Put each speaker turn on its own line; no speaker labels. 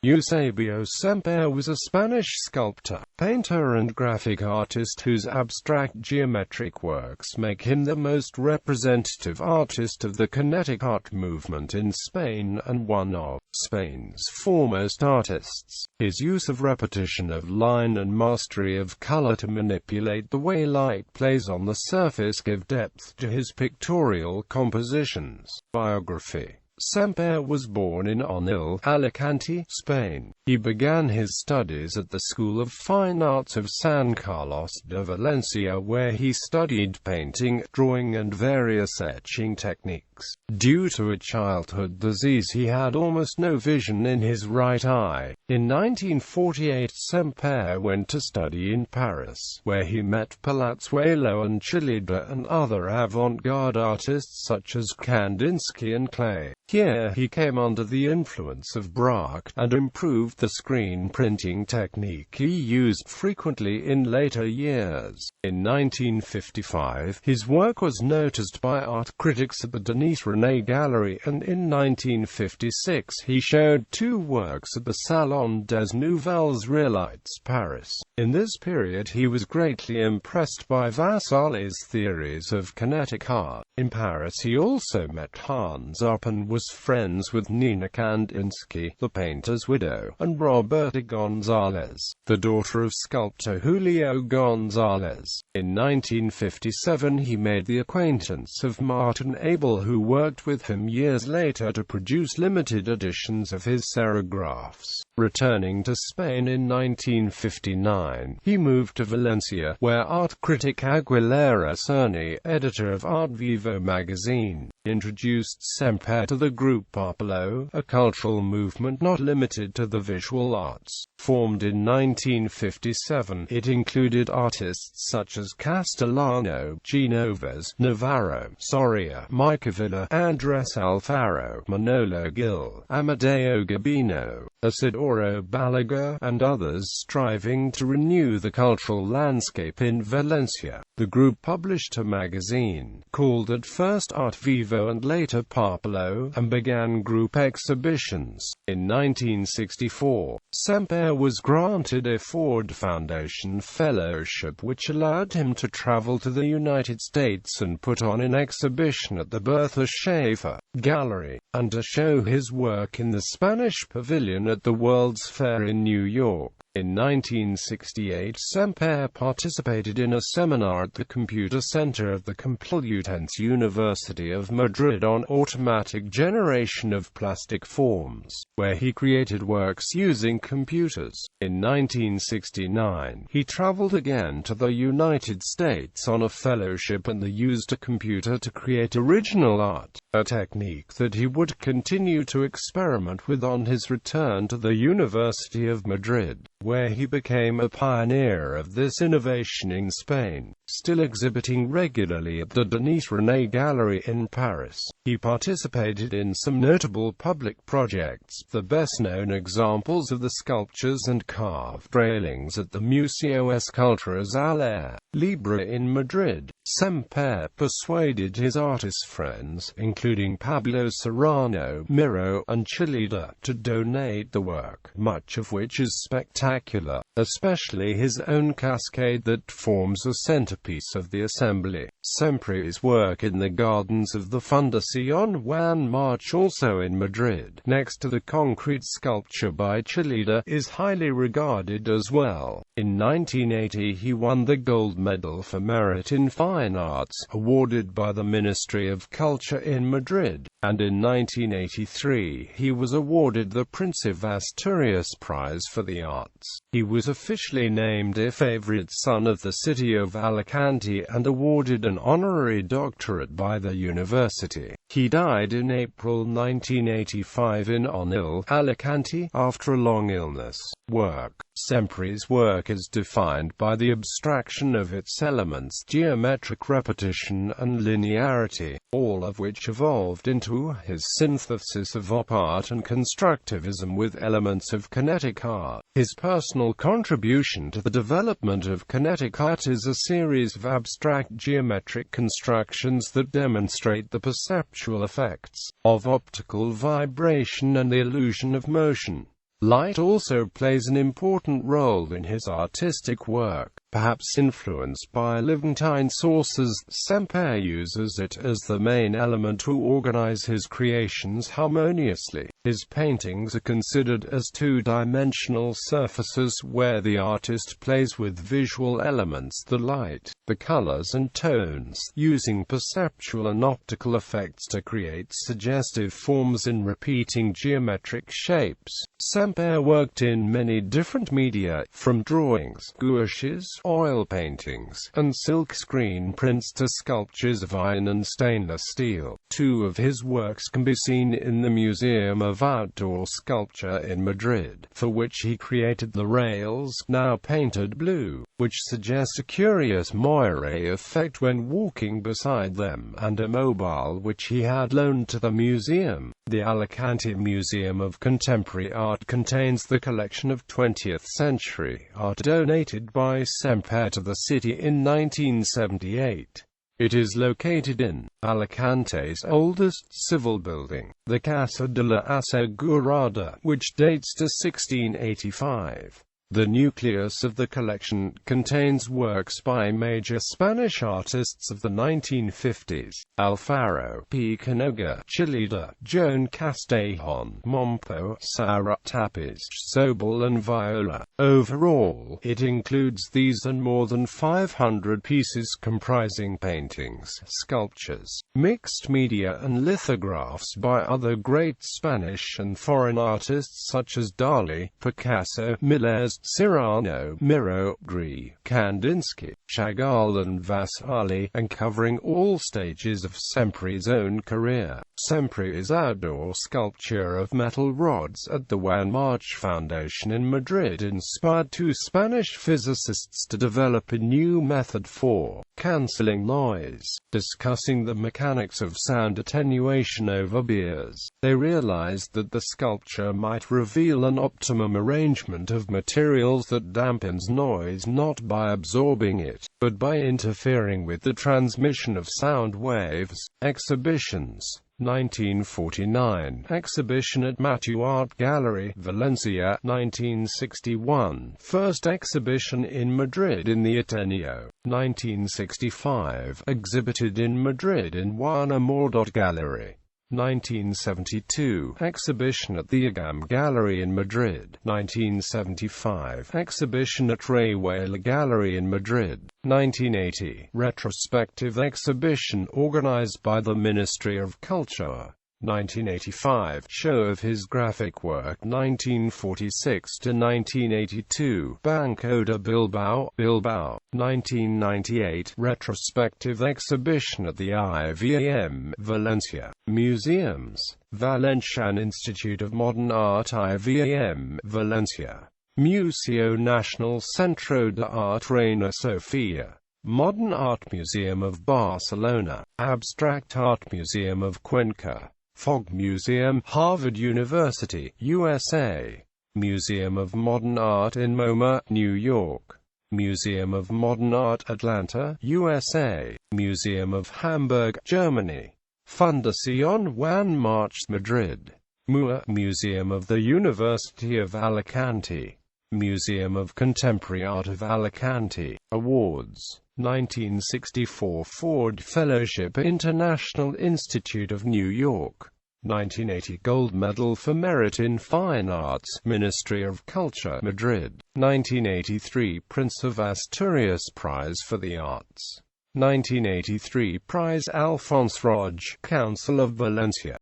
Eusebio Sempere was a Spanish sculptor, painter and graphic artist whose abstract geometric works make him the most representative artist of the Kinetic art movement in Spain and one of Spain's foremost artists. His use of repetition of line and mastery of color to manipulate the way light plays on the surface give depth to his pictorial compositions. Biography. Sempere was born in Onil, Alicante, Spain. He began his studies at the School of Fine Arts of San Carlos de Valencia, where he studied painting, drawing and various etching techniques. Due to a childhood disease, he had almost no vision in his right eye. In 1948, Sempere went to study in Paris, where he met Palazzuelo and Chillida and other avant-garde artists such as Kandinsky and Klee. Here he came under the influence of Braque, and improved the screen printing technique he used frequently in later years. In 1955, his work was noticed by art critics at the Denis René Gallery, and in 1956 he showed two works at the Salon des Nouvelles Realités, Paris. In this period he was greatly impressed by Vasari's theories of kinetic art. In Paris he also met Hans Up and was friends with Nina Kandinsky, the painter's widow, and Roberta Gonzalez, the daughter of sculptor Julio Gonzalez. In 1957 he made the acquaintance of Martin Abel, who worked with him years later to produce limited editions of his serigraphs. Returning to Spain in 1959, he moved to Valencia, where art critic Aguilera Cerny, editor of Art Vivo magazine, introduced Sempere to the group Parpolo, a cultural movement not limited to the visual arts. Formed in 1957, it included artists such as Castellano, Genoves, Navarro, Soria, Micavilla, Andres Alfaro, Manolo Gil, Amadeo Gabino, Isidoro Balaguer, and others, striving to renew the cultural landscape in Valencia. The group published a magazine, called at first Art Vivo and later Parpolo, and began group exhibitions. In 1964, Sempere was granted a Ford Foundation Fellowship, which allowed him to travel to the United States and put on an exhibition at the Bertha Schaefer Gallery, and to show his work in the Spanish Pavilion at the World's Fair in New York. In 1968, Sempere participated in a seminar at the Computer Center of the Complutense University of Madrid on automatic generation of plastic forms, where he created works using computers. In 1969, he traveled again to the United States on a fellowship and used a computer to create original art, a technique that he would continue to experiment with on his return to the University of Madrid, where he became a pioneer of this innovation in Spain. Still exhibiting regularly at the Denis René Gallery in Paris, he participated in some notable public projects, the best-known examples of the sculptures and carved railings at the Museo Esculturas al Aire Libre in Madrid. Sempere persuaded his artist friends, including Pablo Serrano, Miro, and Chillida, to donate the work, much of which is spectacular, especially his own cascade that forms a centerpiece of the assembly. Sempere's work in the gardens of the Fundación Juan March, also in Madrid, next to the concrete sculpture by Chillida, is highly regarded as well. In 1980 he won the Gold Medal for Merit in Fine Arts, awarded by the Ministry of Culture in Madrid, and in 1983 he was awarded the Prince of Asturias Prize for the Arts. He was officially named a favorite son of the city of Alicante and awarded an honorary doctorate by the university. He died in April 1985 in Onil, Alicante, after a long illness. Work. Sempere's work is defined by the abstraction of its elements, geometric repetition and linearity, all of which evolved into his synthesis of op art and constructivism with elements of kinetic art. His personal contribution to the development of kinetic art is a series of abstract geometric constructions that demonstrate the perceptual effects of optical vibration and the illusion of motion. Light also plays an important role in his artistic work. Perhaps influenced by Levantine sources, Sempere uses it as the main element to organize his creations harmoniously. His paintings are considered as two-dimensional surfaces where the artist plays with visual elements, the light, the colors and tones, using perceptual and optical effects to create suggestive forms in repeating geometric shapes. Sempere worked in many different media, from drawings, gouaches, oil paintings, and silk screen prints to sculptures of iron and stainless steel. Two of his works can be seen in the Museum of Outdoor Sculpture in Madrid, for which he created the rails, now painted blue, which suggest a curious moire effect when walking beside them, and a mobile which he had loaned to the museum. The Alicante Museum of Contemporary Art contains the collection of 20th-century art donated by Sempere to the city in 1978. It is located in Alicante's oldest civil building, the Casa de la Asegurada, which dates to 1685. The nucleus of the collection contains works by major Spanish artists of the 1950s: Alfaro P. Canoga, Chilida, Joan Castellón, Mompo, Sara Tapiz, Sobel and Viola. Overall, it includes these and more than 500 pieces comprising paintings, sculptures, mixed media and lithographs by other great Spanish and foreign artists such as Dali, Picasso, Millers, Cyrano, Miro, Gris, Kandinsky, Chagall and Vasari, and covering all stages of Sempere's own career. Sempere's outdoor sculpture of metal rods at the Juan March Foundation in Madrid inspired two Spanish physicists to develop a new method for cancelling noise. Discussing the mechanics of sound attenuation over beers, they realized that the sculpture might reveal an optimum arrangement of materials that dampens noise not by absorbing it, but by interfering with the transmission of sound waves. Exhibitions. 1949 Exhibition at Mateu Art Gallery, Valencia. 1961 First exhibition in Madrid in the Ateneo. 1965 Exhibited in Madrid in Juan Amor Gallery. 1972 Exhibition at the Agam Gallery in Madrid. 1975 Exhibition at Rayuela Gallery in Madrid. 1980 Retrospective exhibition organized by the Ministry of Culture. 1985 Show of his graphic work 1946 to 1982 Banco de Bilbao, Bilbao. 1998 Retrospective exhibition at the IVAM, Valencia. Museums: Valencian Institute of Modern Art, IVAM, Valencia. Museo Nacional Centro de Art Reina Sofía. Modern Art Museum of Barcelona. Abstract Art Museum of Cuenca. Fogg Museum, Harvard University, USA. Museum of Modern Art in MoMA, New York. Museum of Modern Art, Atlanta, USA. Museum of Hamburg, Germany. Fundación Juan March, Madrid. MUA, Museum of the University of Alicante. Museum of Contemporary Art of Alicante. Awards: 1964 Ford Fellowship, International Institute of New York. 1980 Gold Medal for Merit in Fine Arts, Ministry of Culture, Madrid. 1983 Prince of Asturias Prize for the Arts. 1983 Prize Alphonse Roig, Council of Valencia.